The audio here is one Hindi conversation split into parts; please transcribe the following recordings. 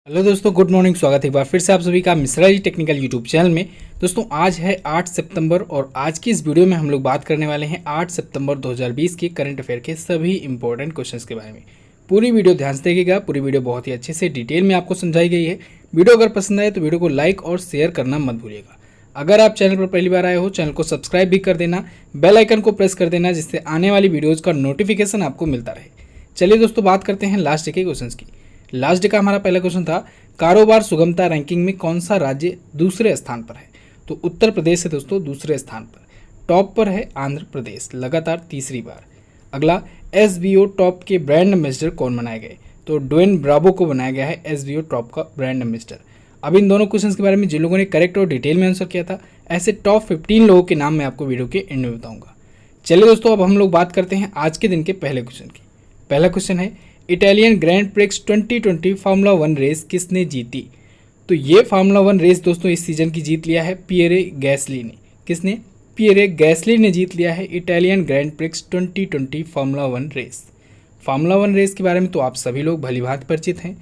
हेलो दोस्तों, गुड मॉर्निंग। स्वागत है एक बार फिर से आप सभी का Mishra ji technical YouTube channel में। दोस्तों आज है 8 सितंबर और आज की इस वीडियो में हम लोग बात करने वाले हैं 8 सितंबर 2020 के करंट अफेयर के सभी इंपॉर्टेंट क्वेश्चंस के बारे में। पूरी वीडियो ध्यान से देखिएगा, पूरी वीडियो बहुत ही अच्छे से डिटेल में आपको समझाई गई है। वीडियो अगर पसंद आए तो वीडियो को लाइक और शेयर करना मत भूलिएगा। अगर आप चैनल पर पहली बार आए हो, चैनल को सब्सक्राइब भी कर देना, बेल आइकन को प्रेस कर देना, जिससे आने वाली वीडियोज़ का नोटिफिकेशन आपको मिलता रहे। चलिए दोस्तों, बात करते हैं लास्ट डे के क्वेश्चंस की। लास्ट डे का हमारा पहला क्वेश्चन था, कारोबार सुगमता रैंकिंग में कौन सा राज्य दूसरे स्थान पर है? तो उत्तर प्रदेश है दोस्तों दूसरे स्थान पर। टॉप पर है आंध्र प्रदेश लगातार तीसरी बार। अगला, एसबीओ टॉप के ब्रांड एम्बेसडर कौन बनाए गए? तो ड्वेन ब्रावो को बनाया गया है एसबीओ टॉप का ब्रांड एम्बेसडर। अब इन दोनों क्वेश्चंस के बारे में जिन लोगों ने करेक्ट और डिटेल में आंसर किया था, ऐसे टॉप 15 लोगों के नाम मैं आपको वीडियो के एंड में बताऊंगा। चलिए दोस्तों, अब हम लोग बात करते हैं आज के दिन के पहले क्वेश्चन की। पहला क्वेश्चन है, Italian Grand Prix 2020 Formula 1 race किसने जीती? तो ये फार्मूला 1 रेस दोस्तों इस सीजन की जीत लिया है पियरे गैसली ने। किसने? पियरे गैसली ने जीत लिया है Italian Grand Prix 2020 Formula 1 race. Formula 1 race के बारे में तो आप सभी लोग भलीभांति परिचित हैं।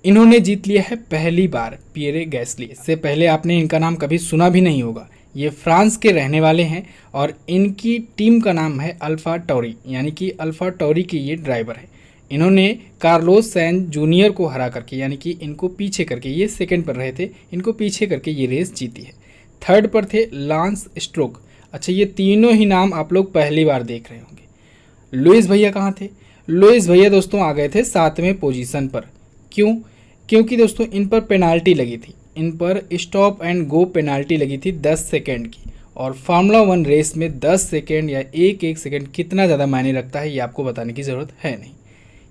इन्होंने जीत लिया है पहली बार पियरे गैसली। इससे पहले आपने इनका नाम कभी सुना भी नहीं होगा। ये फ्रांस के रहने वाले हैं और इनकी टीम का नाम है अल्फा टॉरी, यानी कि अल्फा टॉरी के ये ड्राइवर है। इन्होंने कार्लोस सैन जूनियर को हरा करके, यानी कि इनको पीछे करके, ये सेकंड पर रहे थे, इनको पीछे करके ये रेस जीती है। थर्ड पर थे लांस स्ट्रोक। अच्छा, ये तीनों ही नाम आप लोग पहली बार देख रहे होंगे। लुइस भैया कहाँ थे? लुइस भैया दोस्तों आ गए थे 7वें पोजीशन पर। क्यों? क्योंकि दोस्तों इन पर पेनाल्टी लगी थी, इन पर स्टॉप एंड गो पेनाल्टी लगी थी 10 सेकेंड की। और फार्मूला 1 रेस में 10 सेकेंड या एक सेकेंड कितना ज़्यादा मायने रखता है ये आपको बताने की ज़रूरत है नहीं।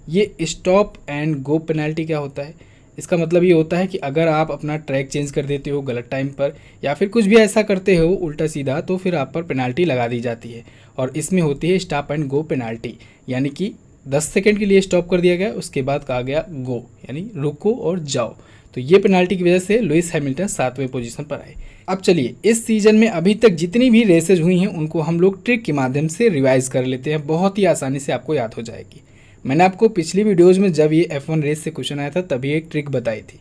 ये स्टॉप एंड गो पेनाल्टी क्या होता है? इसका मतलब ये होता है कि अगर आप अपना ट्रैक चेंज कर देते हो गलत टाइम पर, या फिर कुछ भी ऐसा करते हो उल्टा सीधा, तो फिर आप पर पेनाल्टी लगा दी जाती है। और इसमें होती है स्टॉप एंड गो पेनाल्टी, यानी कि 10 सेकंड के लिए स्टॉप कर दिया गया, उसके बाद कहा गया गो, यानी रुको और जाओ। तो ये पेनाल्टी की वजह से लुइस हैमिल्टन 7वें पोजीशन पर आए। अब चलिए, इस सीजन में अभी तक जितनी भी रेसेज हुई हैं उनको हम लोग ट्रिक के माध्यम से रिवाइज कर लेते हैं, बहुत ही आसानी से आपको याद हो जाएगी। मैंने आपको पिछली वीडियोज़ में जब ये F1 रेस से क्वेश्चन आया था तभी एक ट्रिक बताई थी।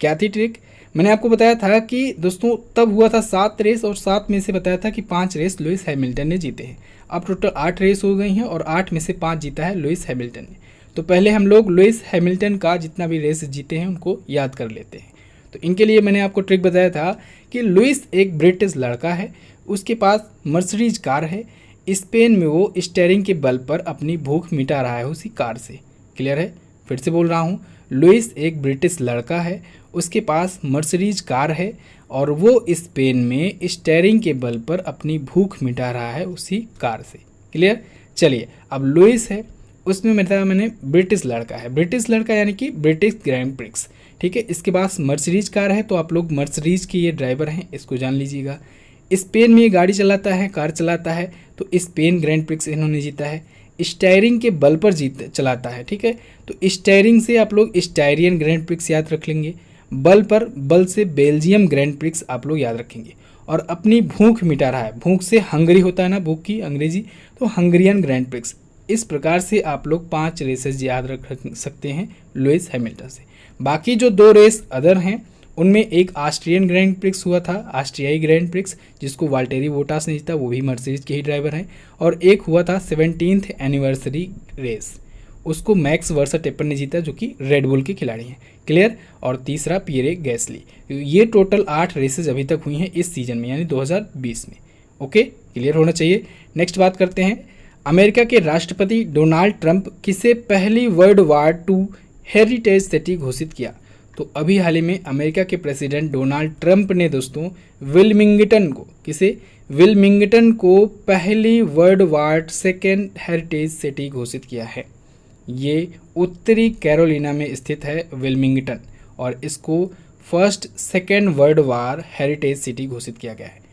क्या थी ट्रिक? मैंने आपको बताया था कि दोस्तों तब हुआ था 7 रेस और 7 में से बताया था कि 5 रेस लुइस हैमिल्टन ने जीते हैं। अब टोटल 8 रेस हो गई हैं और 8 में से 5 जीता है लुइस हैमिल्टन ने। तो पहले हम लोग लुइस हैमिल्टन का जितना भी रेस जीते हैं उनको याद कर लेते हैं। तो इनके लिए मैंने आपको ट्रिक बताया था कि लुइस एक ब्रिटिश लड़का है, उसके पास मर्सिडीज कार है। स्पेन में वो स्टीयरिंग के बल पर अपनी भूख मिटा रहा है उसी कार से। क्लियर है? फिर से बोल रहा हूँ, लुइस एक ब्रिटिश लड़का है, उसके पास मर्सिडीज कार है और वो स्पेन में स्टीयरिंग के बल पर अपनी भूख मिटा रहा है उसी कार से। क्लियर? चलिए, अब लुइस है, उसमें बताया मैंने ब्रिटिश लड़का है, ब्रिटिश लड़का यानी कि ब्रिटिश ग्रैंड प्रिक्स। ठीक है, इसके पास मर्सिडीज कार है, तो आप लोग मर्सिडीज के ये ड्राइवर हैं, इसको जान लीजिएगा। स्पेन में ये गाड़ी चलाता है, कार चलाता है, तो स्पेन ग्रैंड प्रिक्स इन्होंने जीता है। स्टीयरिंग के बल पर चलाता है। ठीक है, तो स्टीयरिंग से आप लोग स्टायरियन ग्रैंड प्रिक्स याद रख लेंगे, बल से बेल्जियम ग्रैंड प्रिक्स आप लोग याद रखेंगे। और अपनी भूख मिटा रहा है, भूख से हंगरी होता है ना, भूख की अंग्रेजी, तो हंगरियन ग्रैंड प्रिक्स। इस प्रकार से आप लोग 5 रेसेस याद रख सकते हैं लुइस हैमिल्टन से। बाकी जो 2 रेस अदर हैं उनमें एक ऑस्ट्रियन ग्रैंड प्रिक्स हुआ था, ऑस्ट्रियाई ग्रैंड प्रिक्स, जिसको वाल्टेरी बोटास ने जीता, वो भी मर्सिडीज के ही ड्राइवर हैं। और एक हुआ था 17th एनिवर्सरी रेस, उसको मैक्स वर्स्टैपेन ने जीता, जो कि रेडबुल के खिलाड़ी हैं। क्लियर? और तीसरा पियरे गैसली। ये टोटल 8 रेसेज अभी तक हुई हैं इस सीजन में, यानी 2020 में। ओके, क्लियर होना चाहिए। नेक्स्ट बात करते हैं, अमेरिका के राष्ट्रपति डोनाल्ड ट्रंप किसे पहली world war II heritage city घोषित किया? तो अभी हाल ही में अमेरिका के प्रेसिडेंट डोनाल्ड ट्रंप ने दोस्तों विल्मिंगटन को, किसे? विल्मिंगटन को पहली world war II heritage city घोषित किया है। ये उत्तरी कैरोलिना में स्थित है विल्मिंगटन, और इसको first 2nd world war heritage city घोषित किया गया है।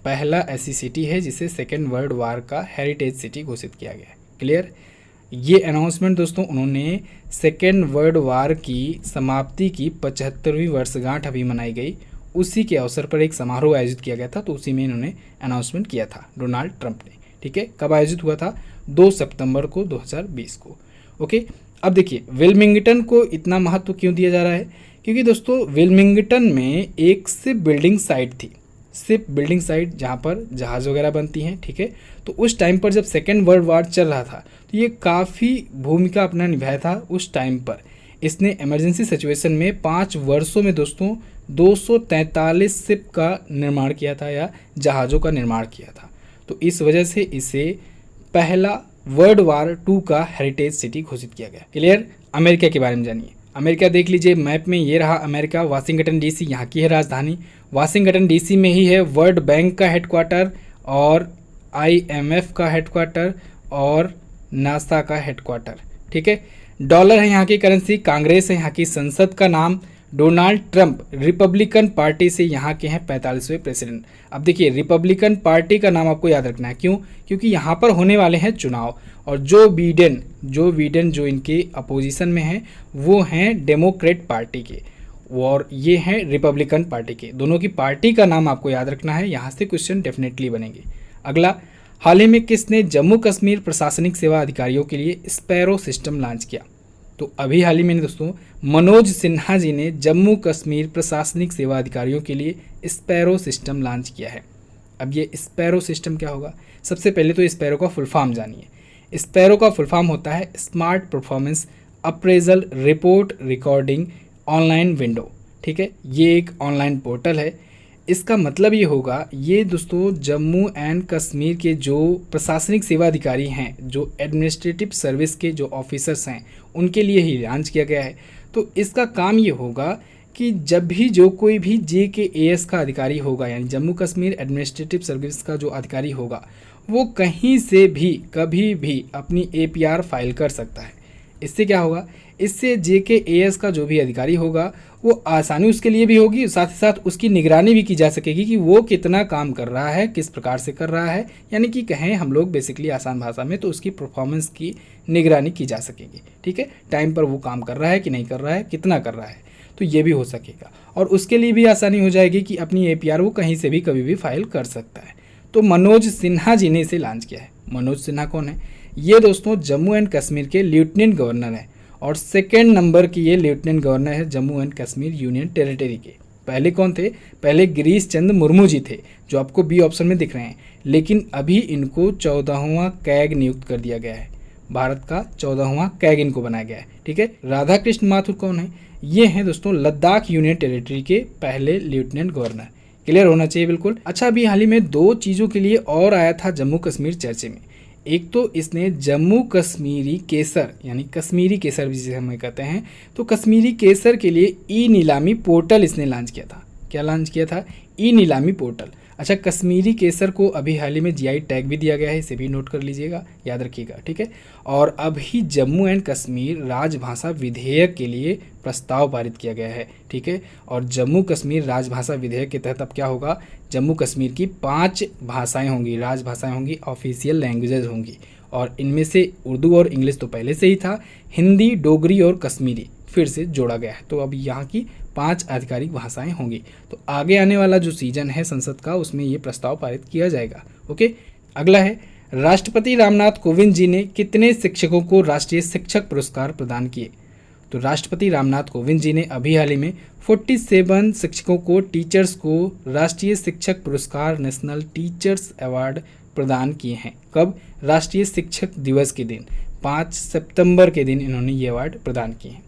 पहला ऐसी सिटी है जिसे 2nd वर्ल्ड वार का हेरिटेज सिटी घोषित किया गया है। क्लियर? ये अनाउंसमेंट दोस्तों उन्होंने 2nd वर्ल्ड वार की समाप्ति की 75वीं वर्षगांठ अभी मनाई गई, उसी के अवसर पर एक समारोह आयोजित किया गया था, तो उसी में इन्होंने अनाउंसमेंट किया था डोनाल्ड ट्रंप ने। ठीक है, कब आयोजित हुआ था? 2 सितंबर को 2020 को। ओके, अब देखिए विल्मिंगटन को इतना महत्व क्यों दिया जा रहा है? क्योंकि दोस्तों विल्मिंगटन में एक शिप बिल्डिंग साइट थी, शिप बिल्डिंग साइट जहाँ पर जहाज़ वगैरह बनती हैं, ठीक है। तो उस टाइम पर जब सेकेंड वर्ल्ड वार चल रहा था तो ये काफ़ी भूमिका अपना निभाया था उस टाइम पर। इसने इमरजेंसी सिचुएशन में 5 वर्षों में दोस्तों 243 शिप का निर्माण किया था या जहाज़ों का निर्माण किया था। तो इस वजह से इसे पहला वर्ल्ड वार 2 का हेरिटेज सिटी घोषित किया गया। क्लियर। अमेरिका के बारे में जानिए। अमेरिका देख लीजिए मैप में, ये रहा अमेरिका, वाशिंगटन डीसी यहाँ की है राजधानी। वाशिंगटन डीसी में ही है वर्ल्ड बैंक का हेडक्वार्टर और IMF का हेडक्वार्टर और नासा का हेडक्वार्टर, ठीक है। डॉलर है यहाँ की करेंसी, कांग्रेस है यहाँ की संसद का नाम, डोनाल्ड ट्रंप रिपब्लिकन पार्टी से यहाँ के हैं 45वें प्रेसिडेंट। अब देखिए रिपब्लिकन पार्टी का नाम आपको याद रखना है, क्यों? क्योंकि यहाँ पर होने वाले हैं चुनाव और जो बिडेन जो इनके अपोजिशन में हैं वो हैं डेमोक्रेट पार्टी के और ये हैं रिपब्लिकन पार्टी के। दोनों की पार्टी का नाम आपको याद रखना है, यहाँ से क्वेश्चन डेफिनेटली बनेंगे। अगला, हाल ही में किसने जम्मू कश्मीर प्रशासनिक सेवा अधिकारियों के लिए स्पैरो सिस्टम लॉन्च किया? तो अभी हाल ही में दोस्तों मनोज सिन्हा जी ने जम्मू कश्मीर प्रशासनिक सेवा अधिकारियों के लिए स्पैरो सिस्टम लॉन्च किया है। अब ये स्पैरो सिस्टम क्या होगा? सबसे पहले तो स्पैरो का फुल फॉर्म जानिए। स्पैरो का फुल फॉर्म होता है smart performance appraisal report recording online window, ठीक है। ये एक ऑनलाइन पोर्टल है। इसका मतलब ये होगा, ये दोस्तों जम्मू एंड कश्मीर के जो प्रशासनिक सेवा अधिकारी हैं, जो एडमिनिस्ट्रेटिव सर्विस के जो ऑफिसर्स हैं, उनके लिए ही लॉन्च किया गया है। तो इसका काम ये होगा कि जब भी जो कोई भी JKAS का अधिकारी होगा, यानी जम्मू कश्मीर एडमिनिस्ट्रेटिव सर्विस का जो अधिकारी होगा, वो कहीं से भी कभी भी अपनी APR फाइल कर सकता है। इससे क्या होगा? इससे JKAS का जो भी अधिकारी होगा वो आसानी उसके लिए भी होगी, साथ ही साथ उसकी निगरानी भी की जा सकेगी कि वो कितना काम कर रहा है, किस प्रकार से कर रहा है, यानी कि कहें हम लोग बेसिकली आसान भाषा में तो उसकी परफॉर्मेंस की निगरानी की जा सकेगी, ठीक है। टाइम पर वो काम कर रहा है कि नहीं कर रहा है, कितना कर रहा है, तो ये भी हो सकेगा और उसके लिए भी आसानी हो जाएगी कि अपनी APR वो कहीं से भी कभी भी फाइल कर सकता है। तो मनोज सिन्हा जी ने इसे लॉन्च किया है। मनोज सिन्हा कौन है? ये दोस्तों जम्मू एंड कश्मीर के लेफ्टिनेंट गवर्नर हैं और सेकेंड नंबर की ये लेफ्टिनेंट गवर्नर है Jammu and Kashmir union territory के। पहले कौन थे? पहले गिरीश चंद्र मुर्मू जी थे, जो आपको B ऑप्शन में दिख रहे हैं, लेकिन अभी इनको 14वां कैग नियुक्त कर दिया गया है। भारत का 14वां कैग इनको बनाया गया है, ठीक है। राधा कृष्ण माथुर कौन है? ये हैं दोस्तों लद्दाख यूनियन टेरिटरी के पहले लेफ्टिनेंट गवर्नर। क्लियर होना चाहिए बिल्कुल। अच्छा, अभी हाल ही में 2 चीज़ों के लिए और आया था जम्मू कश्मीर चर्चे में। एक तो इसने जम्मू कश्मीरी केसर, यानी कश्मीरी केसर जिसे हम कहते हैं, तो कश्मीरी केसर के लिए ई-नीलामी पोर्टल इसने लॉन्च किया था। क्या लॉन्च किया था? ई-नीलामी पोर्टल। अच्छा, कश्मीरी केसर को अभी हाल ही में GI टैग भी दिया गया है, इसे भी नोट कर लीजिएगा, याद रखिएगा, ठीक है। और अभी जम्मू एंड कश्मीर राजभाषा विधेयक के लिए प्रस्ताव पारित किया गया है, ठीक है। और जम्मू कश्मीर राजभाषा विधेयक के तहत अब क्या होगा? जम्मू कश्मीर की 5 भाषाएं होंगी, राजभाषाएं होंगी, ऑफिशियल लैंग्वेजेज होंगी और इनमें से उर्दू और इंग्लिश तो पहले से ही था, हिंदी, डोगरी और कश्मीरी फिर से जोड़ा गया है। तो अब यहाँ की 5 आधिकारिक भाषाएं होंगी। तो आगे आने वाला जो सीजन है संसद का, उसमें ये प्रस्ताव पारित किया जाएगा। ओके, अगला है राष्ट्रपति रामनाथ कोविंद जी ने कितने शिक्षकों को राष्ट्रीय शिक्षक पुरस्कार प्रदान किए? तो राष्ट्रपति रामनाथ कोविंद जी ने अभी हाल ही में 47 शिक्षकों को, टीचर्स को राष्ट्रीय शिक्षक पुरस्कार, नेशनल टीचर्स अवार्ड प्रदान किए हैं। कब? राष्ट्रीय शिक्षक दिवस के दिन 5 सितंबर के दिन इन्होंने ये अवार्ड प्रदान किए हैं।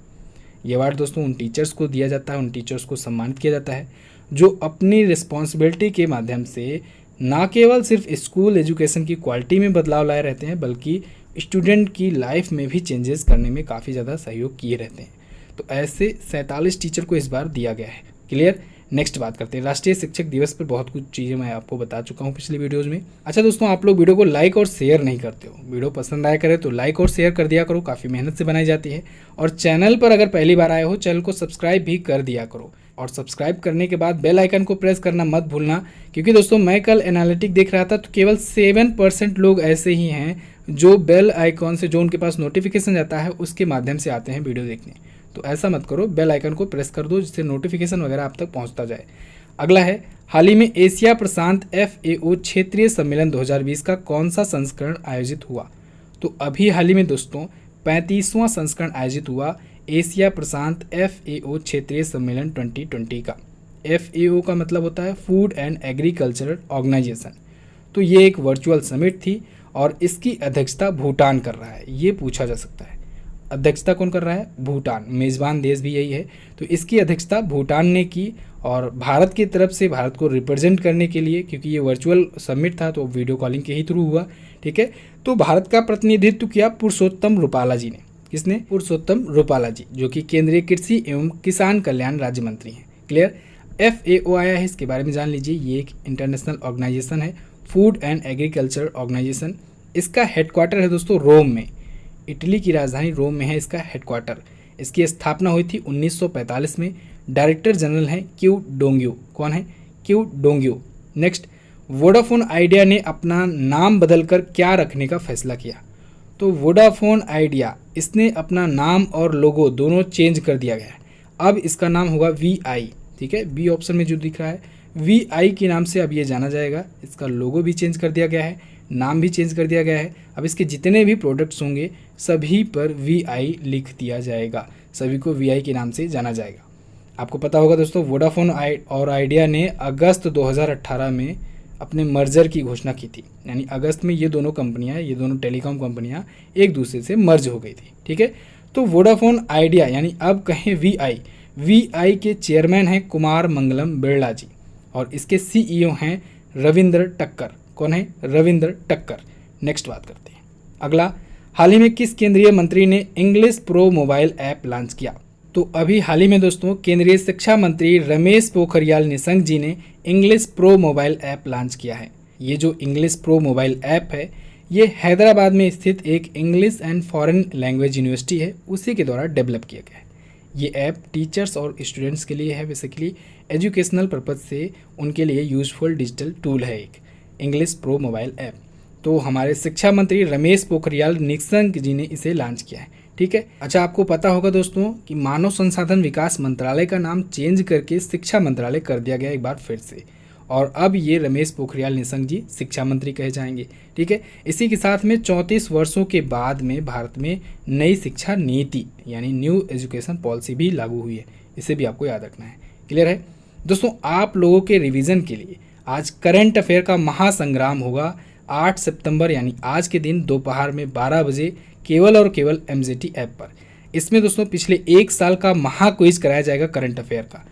ये अवार्ड दोस्तों उन टीचर्स को दिया जाता है, उन टीचर्स को सम्मानित किया जाता है जो अपनी रिस्पॉन्सिबिलिटी के माध्यम से ना केवल सिर्फ स्कूल एजुकेशन की क्वालिटी में बदलाव लाए रहते हैं, बल्कि स्टूडेंट की लाइफ में भी चेंजेस करने में काफ़ी ज़्यादा सहयोग किए रहते हैं। तो ऐसे 47 टीचर को इस बार दिया गया है। क्लियर। नेक्स्ट बात करते हैं राष्ट्रीय शिक्षक दिवस पर। बहुत कुछ चीज़ें मैं आपको बता चुका हूँ पिछली वीडियोज़ में। अच्छा दोस्तों, आप लोग वीडियो को लाइक और शेयर नहीं करते हो। वीडियो पसंद आया करे तो लाइक और शेयर कर दिया करो, काफ़ी मेहनत से बनाई जाती है। और चैनल पर अगर पहली बार आए हो, चैनल को सब्सक्राइब भी कर दिया करो और सब्सक्राइब करने के बाद बेल आइकन को प्रेस करना मत भूलना, क्योंकि दोस्तों मैं कल एनालिटिक देख रहा था तो केवल 7% लोग ऐसे ही हैं जो बेल आइकॉन से, जो उनके पास नोटिफिकेशन जाता है उसके माध्यम से आते हैं वीडियो देखने। तो ऐसा मत करो, बेल आइकन को प्रेस कर दो जिससे नोटिफिकेशन वगैरह आप तक पहुंचता जाए। अगला है हाल ही में एशिया प्रशांत FAO क्षेत्रीय सम्मेलन 2020 का कौन सा संस्करण आयोजित हुआ? तो अभी हाल ही में दोस्तों 35वां संस्करण आयोजित हुआ एशिया प्रशांत FAO क्षेत्रीय सम्मेलन 2020 का। FAO का मतलब होता है फूड एंड एग्रीकल्चरल ऑर्गेनाइजेशन। तो ये एक वर्चुअल समिट थी और इसकी अध्यक्षता भूटान कर रहा है। ये पूछा जा सकता है अध्यक्षता कौन कर रहा है? भूटान। मेज़बान देश भी यही है। तो इसकी अध्यक्षता भूटान ने की और भारत की तरफ से भारत को रिप्रेजेंट करने के लिए, क्योंकि ये वर्चुअल समिट था तो वीडियो कॉलिंग के ही थ्रू हुआ, ठीक है। तो भारत का प्रतिनिधित्व किया पुरुषोत्तम रूपाला जी ने। किसने? पुरुषोत्तम रूपाला जी, जो कि केंद्रीय कृषि एवं किसान कल्याण राज्य मंत्री हैं। क्लियर? FAO आया है, इसके बारे में जान लीजिए। ये एक इंटरनेशनल ऑर्गेनाइजेशन है, फूड एंड एग्रीकल्चर ऑर्गेनाइजेशन। इसका हेडक्वार्टर है दोस्तों रोम में। इटली की राजधानी रोम में है इसका हेडक्वार्टर। इसकी स्थापना हुई थी 1945 में। डायरेक्टर जनरल हैं क्यू डोंग्यू। कौन है? Q Dongyu. Next, Vodafone idea ने अपना नाम बदलकर क्या रखने का फैसला किया? तो वोडाफोन आइडिया, इसने अपना नाम और लोगो दोनों चेंज कर दिया गया है। अब इसका नाम होगा VI, ठीक है। बी ऑप्शन में जो दिख रहा है VI के नाम से अब ये जाना जाएगा। इसका लोगो भी चेंज कर दिया गया है, नाम भी चेंज कर दिया गया है। अब इसके जितने भी प्रोडक्ट्स होंगे सभी पर VI लिख दिया जाएगा, सभी को VI के नाम से जाना जाएगा। आपको पता होगा दोस्तों, वोडाफोन और आइडिया ने अगस्त 2018 में अपने मर्जर की घोषणा की थी। यानी अगस्त में ये दोनों कंपनियां, ये दोनों टेलीकॉम कंपनियां एक दूसरे से मर्ज हो गई थी, ठीक है। तो वोडाफोन आइडिया यानी अब कहें VI के चेयरमैन हैं कुमार मंगलम बिरला जी और इसके CEO हैं रविंद्र टक्कर। कौन है? रविंद्र टक्कर। नेक्स्ट बात करते हैं। अगला, हाल ही में किस केंद्रीय मंत्री ने English pro mobile app launch किया? तो अभी हाल ही में दोस्तों केंद्रीय शिक्षा मंत्री रमेश पोखरियाल निशंक जी ने English pro mobile app launch किया है। ये जो इंग्लिश प्रो मोबाइल ऐप है ये हैदराबाद में स्थित एक English and foreign language university है, उसी के द्वारा डेवलप किया गया है। ये ऐप टीचर्स और स्टूडेंट्स के लिए है, बेसिकली एजुकेशनल पर्पज़ से उनके लिए यूजफुल डिजिटल टूल है एक इंग्लिश प्रो मोबाइल ऐप। तो हमारे शिक्षा मंत्री रमेश पोखरियाल निशंक जी ने इसे लॉन्च किया है, ठीक है। अच्छा, आपको पता होगा दोस्तों कि मानव संसाधन विकास मंत्रालय का नाम चेंज करके शिक्षा मंत्रालय कर दिया गया एक बार फिर से, और अब ये रमेश पोखरियाल निशंक जी शिक्षा मंत्री कहे जाएंगे, ठीक है। इसी के साथ में 34 वर्षों के बाद में भारत में नई शिक्षा नीति यानी न्यू एजुकेशन पॉलिसी भी लागू हुई है, इसे भी आपको याद रखना है। क्लियर है दोस्तों? आप लोगों के रिवीजन के लिए आज करंट अफेयर का महासंग्राम होगा 8 सितंबर यानी आज के दिन दोपहर में 12 बजे केवल और केवल MZT ऐप पर। इसमें दोस्तों पिछले एक साल का महा क्विज कराया जाएगा करंट अफेयर का।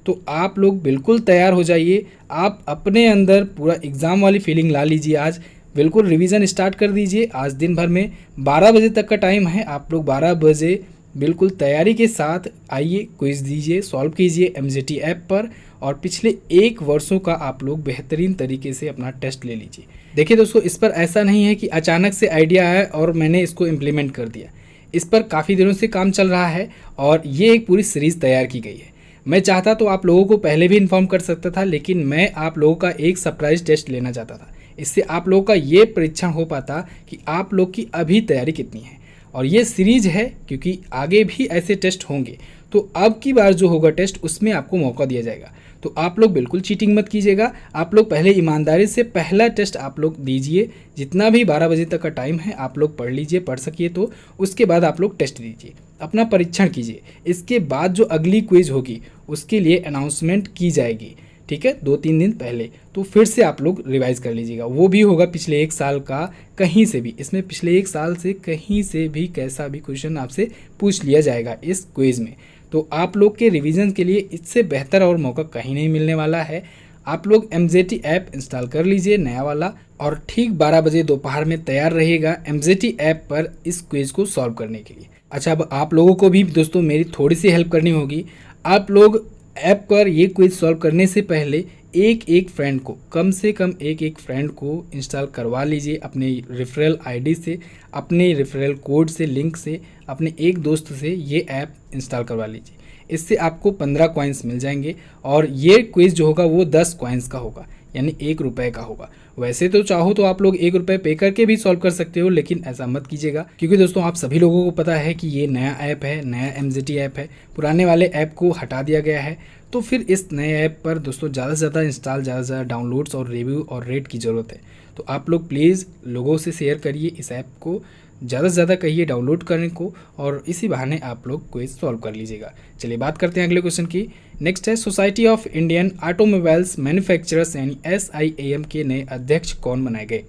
तो आप लोग बिल्कुल तैयार हो जाइए, आप अपने अंदर पूरा एग्ज़ाम वाली फीलिंग ला लीजिए। आज बिल्कुल रिवीजन स्टार्ट कर दीजिए। आज दिन भर में 12 बजे तक का टाइम है, आप लोग 12 बजे बिल्कुल तैयारी के साथ आइए, क्विज दीजिए, सॉल्व कीजिए MZT ऐप पर और पिछले एक वर्षों का आप लोग बेहतरीन तरीके से अपना टेस्ट ले लीजिए। देखिए दोस्तों, इस पर ऐसा नहीं है कि अचानक से आइडिया आया और मैंने इसको इम्प्लीमेंट कर दिया। इस पर काफ़ी दिनों से काम चल रहा है और ये एक पूरी सीरीज़ तैयार की गई है। मैं चाहता तो आप लोगों को पहले भी इन्फॉर्म कर सकता था, लेकिन मैं आप लोगों का एक सरप्राइज टेस्ट लेना चाहता था। इससे आप लोगों का ये परीक्षण हो पाता कि आप लोग की अभी तैयारी कितनी है। और ये सीरीज है क्योंकि आगे भी ऐसे टेस्ट होंगे, तो अब की बार जो होगा टेस्ट उसमें आपको मौका दिया जाएगा। तो आप लोग बिल्कुल चीटिंग मत कीजिएगा। आप लोग पहले ईमानदारी से पहला टेस्ट आप लोग दीजिए। जितना भी 12 बजे तक का टाइम है आप लोग पढ़ लीजिए, पढ़ सकिए तो उसके बाद आप लोग टेस्ट दीजिए, अपना परीक्षण कीजिए। इसके बाद जो अगली क्विज होगी उसके लिए अनाउंसमेंट की जाएगी, ठीक है, 2-3 दिन पहले। तो फिर से आप लोग रिवाइज कर लीजिएगा। वो भी होगा पिछले एक साल का कहीं से भी। इसमें पिछले एक साल से कहीं से भी कैसा भी क्वेश्चन आपसे पूछ लिया जाएगा इस क्विज में। तो आप लोग के रिवीजन के लिए इससे बेहतर और मौका कहीं नहीं मिलने वाला है। आप लोग MZT ऐप इंस्टॉल कर लीजिए नया वाला और ठीक 12 बजे दोपहर में तैयार रहिएगा MZT ऐप पर इस क्विज को सॉल्व करने के लिए। अच्छा, अब आप लोगों को भी दोस्तों मेरी थोड़ी सी हेल्प करनी होगी। आप लोग ऐप पर ये क्विज सॉल्व करने से पहले एक फ्रेंड को, कम से कम एक फ्रेंड को इंस्टॉल करवा लीजिए अपने रेफरल आईडी से, अपने रेफरल कोड से, लिंक से, अपने एक दोस्त से ये ऐप इंस्टॉल करवा लीजिए। इससे आपको 15 कॉइन्स मिल जाएंगे और ये क्विज जो होगा वो 10 कॉइन्स का होगा, यानी 1 रुपये का होगा। वैसे तो चाहो तो आप लोग 1 रुपये पे करके भी सॉल्व कर सकते हो, लेकिन ऐसा मत कीजिएगा क्योंकि दोस्तों आप सभी लोगों को पता है कि ये नया ऐप है, नया MZT ऐप है। पुराने वाले ऐप को हटा दिया गया है, तो फिर इस नए ऐप पर दोस्तों ज़्यादा से ज़्यादा इंस्टॉल, ज़्यादा से ज़्यादा डाउनलोड्स और रिव्यू और रेट की ज़रूरत है। तो आप लोग प्लीज़ लोगों से शेयर करिए इस ऐप को ज़्यादा से ज़्यादा कहिए डाउनलोड करने को, और इसी बहाने आप लोग क्विज सॉल्व कर लीजिएगा। चलिए बात करते हैं अगले क्वेश्चन की। नेक्स्ट है, society of Indian automobiles manufacturers यानी SIAM के नए अध्यक्ष कौन बनाए गए?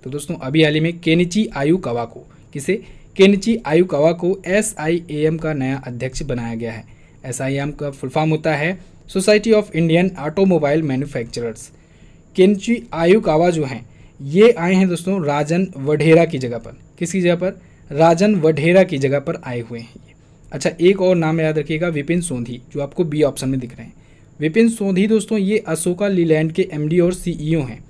तो दोस्तों अभी हाल ही में केनिची आयुकावा को, किसे? केनिची आयुकावा को SIAM का नया अध्यक्ष बनाया गया है। SIAM का फुल फॉर्म होता है society of Indian automobile manufacturers. Kenichi Ayukawa जो हैं ये आए हैं दोस्तों राजन वढेरा की जगह पर। किसकी जगह पर? राजन वढेरा की जगह पर आए हुए हैं ये। अच्छा, एक और नाम याद रखिएगा, विपिन सोंधी, जो आपको बी ऑप्शन में दिख रहे हैं। विपिन सोंधी दोस्तों ये अशोका लीलैंड के MD और CEO हैं।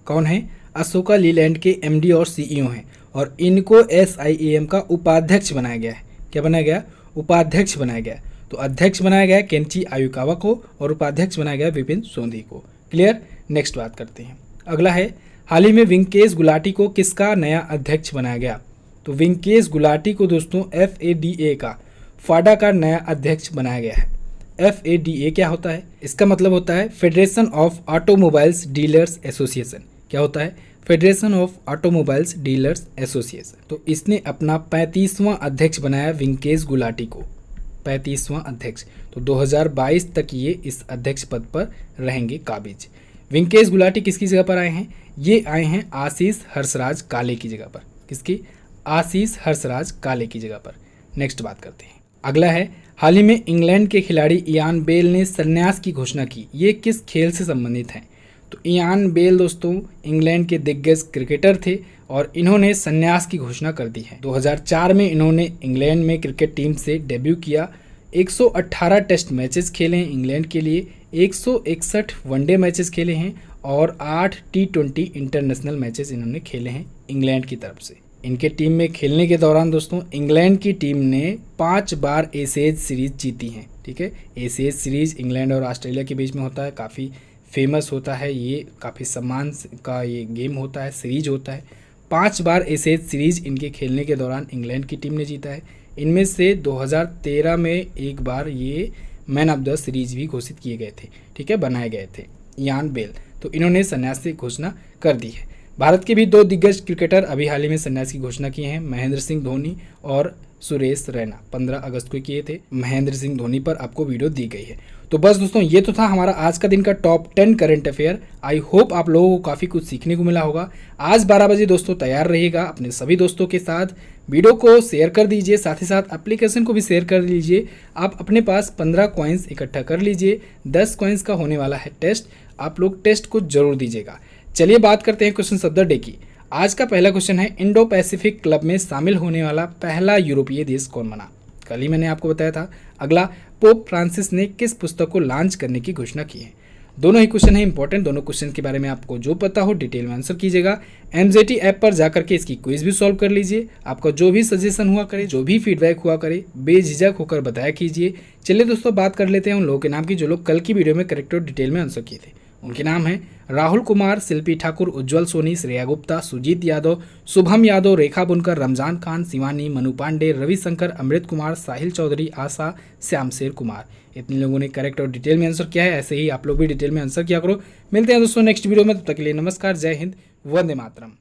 कौन है? अशोका लीलैंड के MD और CEO हैं, और इनको SIAM का उपाध्यक्ष बनाया गया है। क्या बनाया गया? उपाध्यक्ष बनाया गया। तो अध्यक्ष बनाया गया केनिची आयुकावा को, और उपाध्यक्ष बनाया गया विपिन सोंधी को। क्लियर? नेक्स्ट बात करते हैं। अगला है, हाल ही में विंकेश गुलाटी को किसका नया अध्यक्ष बनाया गया? तो विंकेश गुलाटी को दोस्तों FADA का, फाडा का नया अध्यक्ष बनाया गया है। FADA क्या होता है? इसका मतलब होता है federation of automobiles dealers association. क्या होता है? Federation of automobiles dealers association. तो इसने अपना 35वां अध्यक्ष बनाया विंकेश गुलाटी को, 35वां अध्यक्ष। तो 2022 तक ये इस अध्यक्ष पद पर रहेंगे काबिज। विंकेश गुलाटी किसकी जगह पर आए हैं? ये आए हैं आशीष हर्षराज काले की जगह पर। किसकी? आशीष हर्षराज काले की जगह पर। नेक्स्ट बात करते हैं। अगला है, हाल ही में इंग्लैंड के खिलाड़ी इयान बेल ने संन्यास की घोषणा की। ये किस खेल से संबंधित हैं? तो इयान बेल दोस्तों इंग्लैंड के दिग्गज क्रिकेटर थे, और इन्होंने संन्यास की घोषणा कर दी है। 2004 में इन्होंने इंग्लैंड में क्रिकेट टीम से डेब्यू किया। 118 टेस्ट मैचेस खेले हैं इंग्लैंड के लिए, 161 वनडे मैचेस खेले हैं, और 8 T20 इंटरनेशनल मैचेस इन्होंने खेले हैं इंग्लैंड की तरफ से। इनके टीम में खेलने के दौरान दोस्तों इंग्लैंड की टीम ने 5 बार एशेज सीरीज जीती हैं। ठीक है, एशेज सीरीज इंग्लैंड और ऑस्ट्रेलिया के बीच में होता है, काफ़ी फेमस होता है ये, काफ़ी सम्मान का ये गेम होता है, सीरीज होता है। 5 बार एशेज सीरीज इनके खेलने के दौरान इंग्लैंड की टीम ने जीता है। इनमें से 2013 में एक बार ये मैन ऑफ द सीरीज भी घोषित किए गए थे। ठीक है, बनाए गए थे इयान बेल। तो इन्होंने संन्यास की घोषणा कर दी है। भारत के भी 2 दिग्गज क्रिकेटर अभी हाल ही में संन्यास की घोषणा की हैं, महेंद्र सिंह धोनी और सुरेश रैना। 15 अगस्त को किए थे। महेंद्र सिंह धोनी पर आपको वीडियो दी गई है। तो बस दोस्तों ये तो था हमारा आज का दिन का top 10 current affair. I hope आप लोगों को काफ़ी कुछ सीखने को मिला होगा। आज 12 बजे दोस्तों तैयार रहिएगा, अपने सभी दोस्तों के साथ वीडियो को शेयर कर दीजिए, साथ ही साथ एप्लीकेशन को भी शेयर कर लीजिए। आप अपने पास 15 कॉइन्स इकट्ठा कर लीजिए। 10 कॉइन्स का होने वाला है टेस्ट, आप लोग टेस्ट को जरूर दीजिएगा। चलिए बात करते हैं क्वेश्चन ऑफ द डे की। आज का पहला क्वेश्चन है, इंडो पैसिफिक क्लब में शामिल होने वाला पहला यूरोपीय देश कौन बना? कल ही मैंने आपको बताया था। अगला, पोप फ्रांसिस ने किस पुस्तक को लॉन्च करने की घोषणा की है? दोनों ही क्वेश्चन है इंपॉर्टेंट। दोनों क्वेश्चन के बारे में आपको जो पता हो डिटेल में आंसर कीजिएगा। MJT ऐप पर जाकर के इसकी क्विज भी सॉल्व कर लीजिए। आपका जो भी सजेशन हुआ करे, जो भी फीडबैक हुआ करे, बेझिझक होकर बताया कीजिए। चलिए दोस्तों बात कर लेते हैं उन लोगों के नाम की जो लोग कल की वीडियो में करेक्ट और डिटेल में आंसर किए थे। उनके नाम हैं राहुल कुमार, शिल्पी ठाकुर, उज्जवल सोनी, श्रेया गुप्ता, सुजीत यादव, शुभम यादव, रेखा बुनकर, रमजान खान, शिवानी, मनु पांडे, रविशंकर, अमृत कुमार, साहिल चौधरी, आशा, श्यामशेर कुमार। इतने लोगों ने करेक्ट और डिटेल में आंसर किया है। ऐसे ही आप लोग भी डिटेल में आंसर किया करो। मिलते हैं दोस्तों नेक्स्ट वीडियो में, तब तक के लिए नमस्कार, जय हिंद, वंदे मातरम।